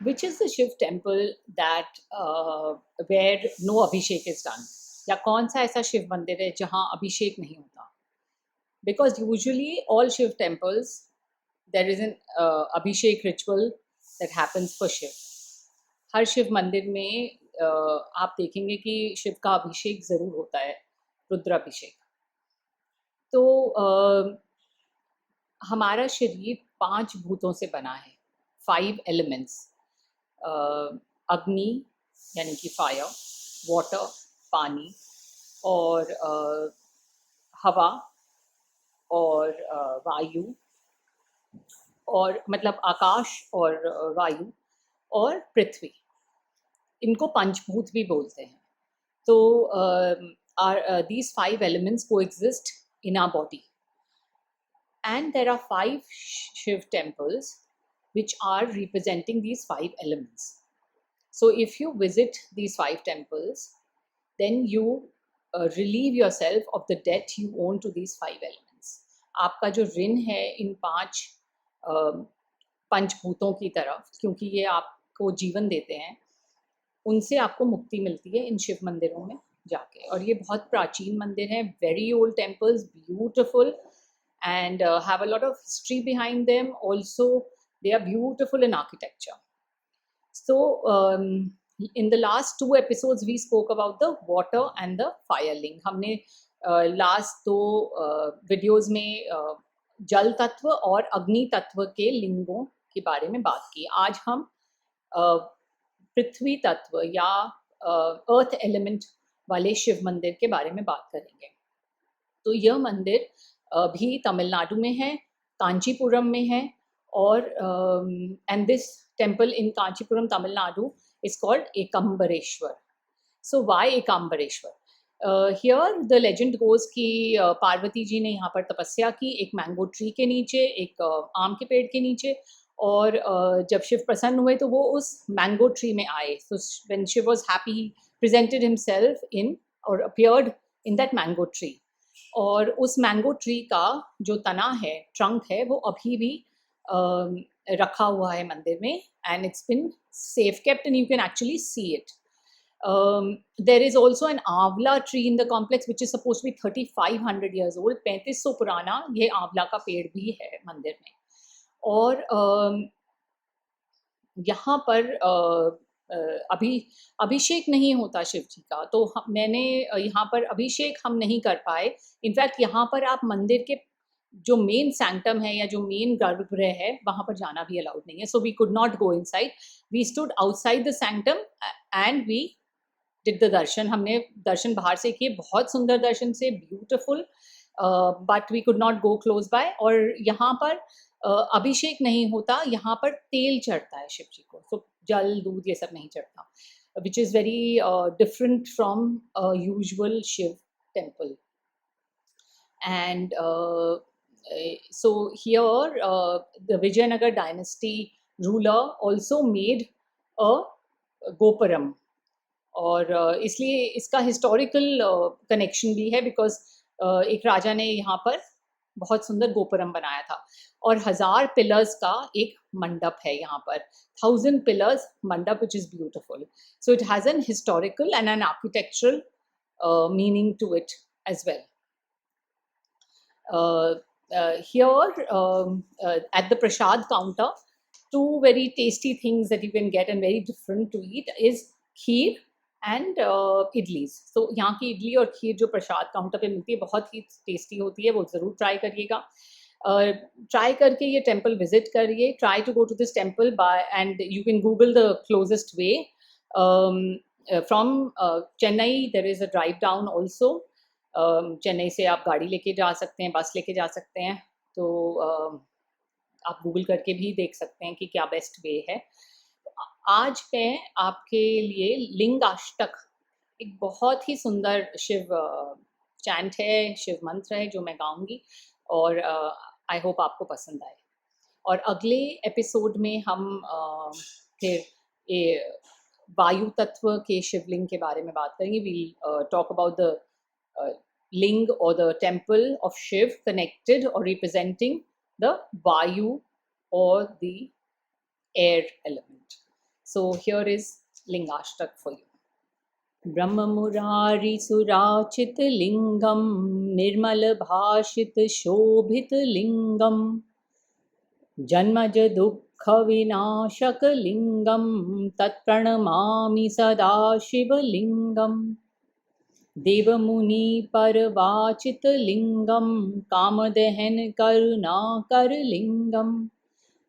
Which is the Shiv temple that where no Abhishek is done? या कौन सा ऐसा शिव मंदिर है जहाँ अभिषेक नहीं होता? Because usually all Shiv temples there is an Abhishek ritual that happens for Shiv. हर शिव मंदिर में आप देखेंगे कि शिव का अभिषेक जरूर होता है, रुद्राभिषेक. तो हमारा शरीर 5 भूतों से बना है, 5 एलिमेंट्स. अग्नि यानी कि फायर, वाटर पानी, और हवा, और वायु, और मतलब आकाश और वायु, और पृथ्वी. इनको पंचभूत भी बोलते हैं. तो these 5 elements coexist in our body, and there are 5 Shiv temples which are representing these 5 elements. So if you visit these 5 temples, then you relieve yourself of the debt you own to these 5 elements. आपका जो ऋण है इन 5 पंचभूतों की तरफ, क्योंकि ये आपको जीवन देते हैं, उनसे आपको मुक्ति मिलती है इन शिव मंदिरों में जाके. और ये बहुत प्राचीन मंदिर हैं, very old temples, beautiful, and have a lot of history behind them. Also, they are beautiful in architecture. So, in the last 2 episodes, we spoke about the water and the fire ling. हमने last 2 videos में जल तत्व और अग्नि तत्व के लिंगों के बारे में बात की. आज हम पृथ्वी तत्व या अर्थ एलिमेंट वाले शिव मंदिर के बारे में बात करेंगे. तो यह मंदिर भी तमिलनाडु में है, कांचीपुरम में है, और and this temple in Kanchipuram Tamil Nadu is called Ekambareswarar. So why Ekambareswarar? Here the legend goes कि पार्वती जी ने यहाँ पर तपस्या की, एक मैंगो ट्री के नीचे, एक आम के पेड़ के नीचे, और जब शिव प्रसन्न हुए तो वो उस मैंगो ट्री में आए. So when Shiva was happy, he presented himself in और appeared in that mango tree. और उस मैंगो ट्री का जो तना है, ट्रंक है, वो अभी भी रखा हुआ है मंदिर में, and it's been safe kept and you can actually see it. There is also an amla tree in the complex which is suppose to be 3500 years old. 3500 पुराना ये आंवला का पेड़ भी है मंदिर में. और यहाँ पर अभिषेक नहीं होता शिव जी का, तो मैंने यहाँ पर अभिषेक हम नहीं कर पाए. इनफैक्ट यहाँ पर आप मंदिर के जो मेन सैंक्टम है या जो मेन गर्भगृह है वहाँ पर जाना भी अलाउड नहीं है. So we could not go inside. We stood outside the sanctum and we did the darshan. हमने दर्शन बाहर से किए, बहुत सुंदर दर्शन से, beautiful, but we could not go close by. और यहाँ पर अभिषेक नहीं होता, यहाँ पर तेल चढ़ता है शिव जी को. सो जल दूध ये सब नहीं चढ़ता, which is very different from usual Shiva temple. And so here the Vijayanagar dynasty ruler also made a gopuram. और इसलिए इसका हिस्टोरिकल कनेक्शन भी है, बिकॉज एक राजा ने यहाँ पर बहुत सुंदर गोपुरम बनाया था. और 1000 पिलर्स का एक मंडप है यहाँ पर, 1000 pillars mandap, which is beautiful. So it has an historical and an architectural meaning to it as well. Here at the Prasad counter, 2 very tasty things that you can get and very different to eat is kheer and idlis. So यहाँ की इडली और खीर जो प्रसाद counter पे मिलती है बहुत ही tasty होती है, वो ज़रूर ट्राई करिएगा. ट्राई करके ये टेम्पल विजिट करिए. Try to go to this temple by, and you can Google the closest way. From Chennai there is a drive down also. Chennai से आप गाड़ी लेके जा सकते हैं, बस लेके जा सकते हैं. तो आप गूगल करके भी देख सकते हैं कि क्या बेस्ट वे है. आज मैं आपके लिए लिंगाष्टक, एक बहुत ही सुंदर शिव चैंट है, शिव मंत्र है, जो मैं गाऊंगी, और आई होप आपको पसंद आए. और अगले एपिसोड में हम फिर ये वायु तत्व के शिवलिंग के बारे में बात करेंगे. We'll talk about the ling or the temple of Shiv connected or representing the Vayu or the air element. So here is Lingashtak for you. Brahma Murari Surachit Lingam Nirmal Bhashit Shobhit Lingam Janmaj Dukha Vinashak Lingam Tat Pranamami Sada Shiva Lingam देवमुनि परवाचित लिंगम कामदहन करुणाकर लिंगम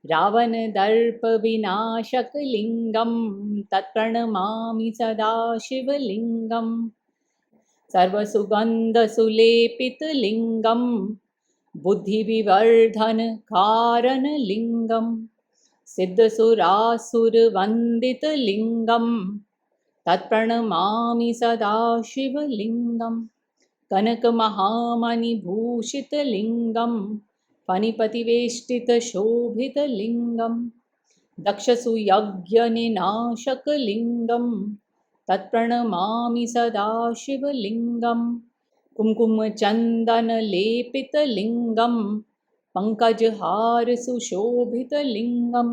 रावण दर्प विनाशक लिंगम तत्प्रणमामि सदा शिवलिंगम सर्वसुगंध सुलेपित लिंगम बुद्धि विवर्धन कारण लिंगम सिद्धसुरासुर वंदित लिंगम तत्प्रणमामि सदा शिवलिंगम कनकमहामणिभूषितलिङ्गं फणिपतिवेष्टितशोभितलिङ्गं दक्षसुयज्ञनिनाशकलिङ्गं तत्प्रणमामि सदा शिवलिङ्गं कुङ्कुमचन्दनलेपितलिङ्गं पङ्कजहारसुशोभितलिङ्गं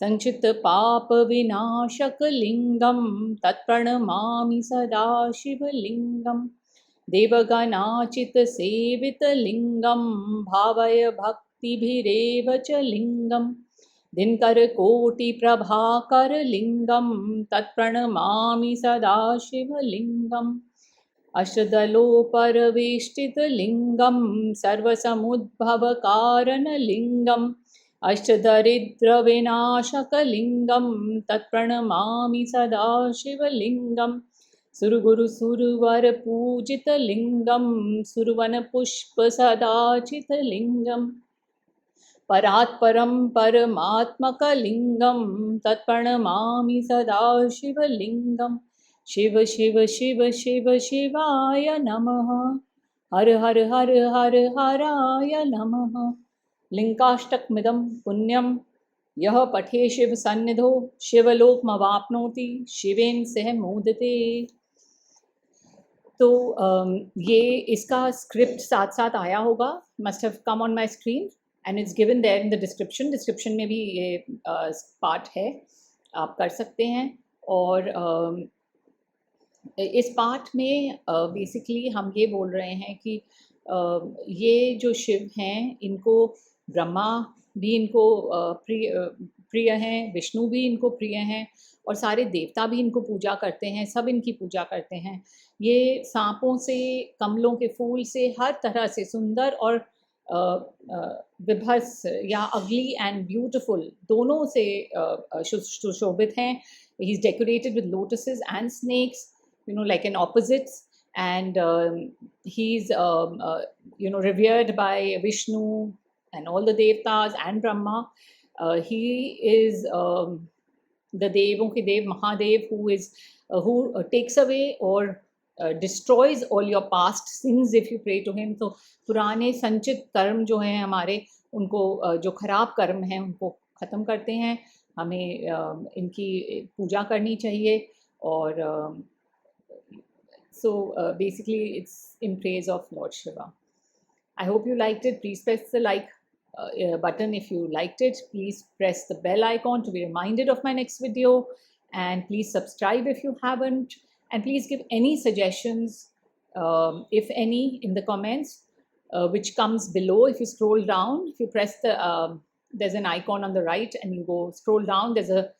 संचितपापविनाशकलिङ्गं तत्प्रणमामि सदा शिवलिङ्गं देवगणाचितसेवितलिङ्गं भावय भक्तिभिरेव च लिङ्गं दिनकरकोटिप्रभाकरलिङ्गं तत्प्रणमामि सदा शिवलिङ्गम् अष्टदलोपरवेष्टितलिङ्गं सर्वसमुद्भवकारणलिङ्गम् अष्टदरिद्रविनाशकलिङ्गं तत्प्रणमामि सदा शिवलिङ्गं सुरगुरुसुरवरपूजितलिङ्गं सुरवनपुष्पसदाचितलिङ्गं परात्परं परमात्मकलिङ्गं तत्प्रणमामि सदा शिवलिङ्गं शिव शिव शिव शिव शिवाय नमः हर हर हर हर हराय नमः लिंकाष्टकमिदं पुण्यं यः पठे शिव सन्निधौ शिवलोकमवाप्नोति शिवेन सह मोदते। तो ये इसका स्क्रिप्ट साथ साथ आया होगा, must have come on my screen and it's given there in the description में भी ये पार्ट है, आप कर सकते हैं। और इस पार्ट में बेसिकली हम ये बोल रहे हैं कि ये जो शिव हैं इनको ब्रह्मा भी इनको प्रिय हैं, विष्णु भी इनको प्रिय हैं और सारे देवता भी इनको पूजा करते हैं, सब इनकी पूजा करते हैं। ये सांपों से, कमलों के फूल से, हर तरह से सुंदर और विभत्स या अगली एंड ब्यूटिफुल दोनों से सुशोभित हैं। He is decorated with lotuses and snacks, you know, like in opposites, and he's revered by Vishnu and all the devtas and Brahma. He is the Devon ki Dev Mahadev, who takes away or destroys all your past sins if you pray to him. तो पुराने संचित कर्म जो हैं हमारे, उनको जो खराब कर्म हैं उनको ख़त्म करते हैं। हमें इनकी पूजा करनी चाहिए। और so basically it's in praise of Lord Shiva. I hope you liked it. Please press the like button if you liked it. Please press the bell icon to be reminded of my next video, and please subscribe if you haven't, and please give any suggestions if any in the comments which comes below. If you scroll down, if you press the there's an icon on the right and you go scroll down, there's a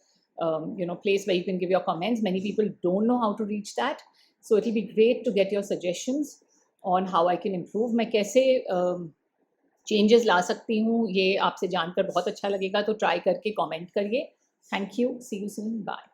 place where you can give your comments. Many people don't know how to reach that. So it will be great to get your suggestions on how I can improve. मैं कैसे changes ला सकती हूँ, ये आपसे जानकर बहुत अच्छा लगेगा, तो try करके comment करिए. Thank you. See you soon. Bye.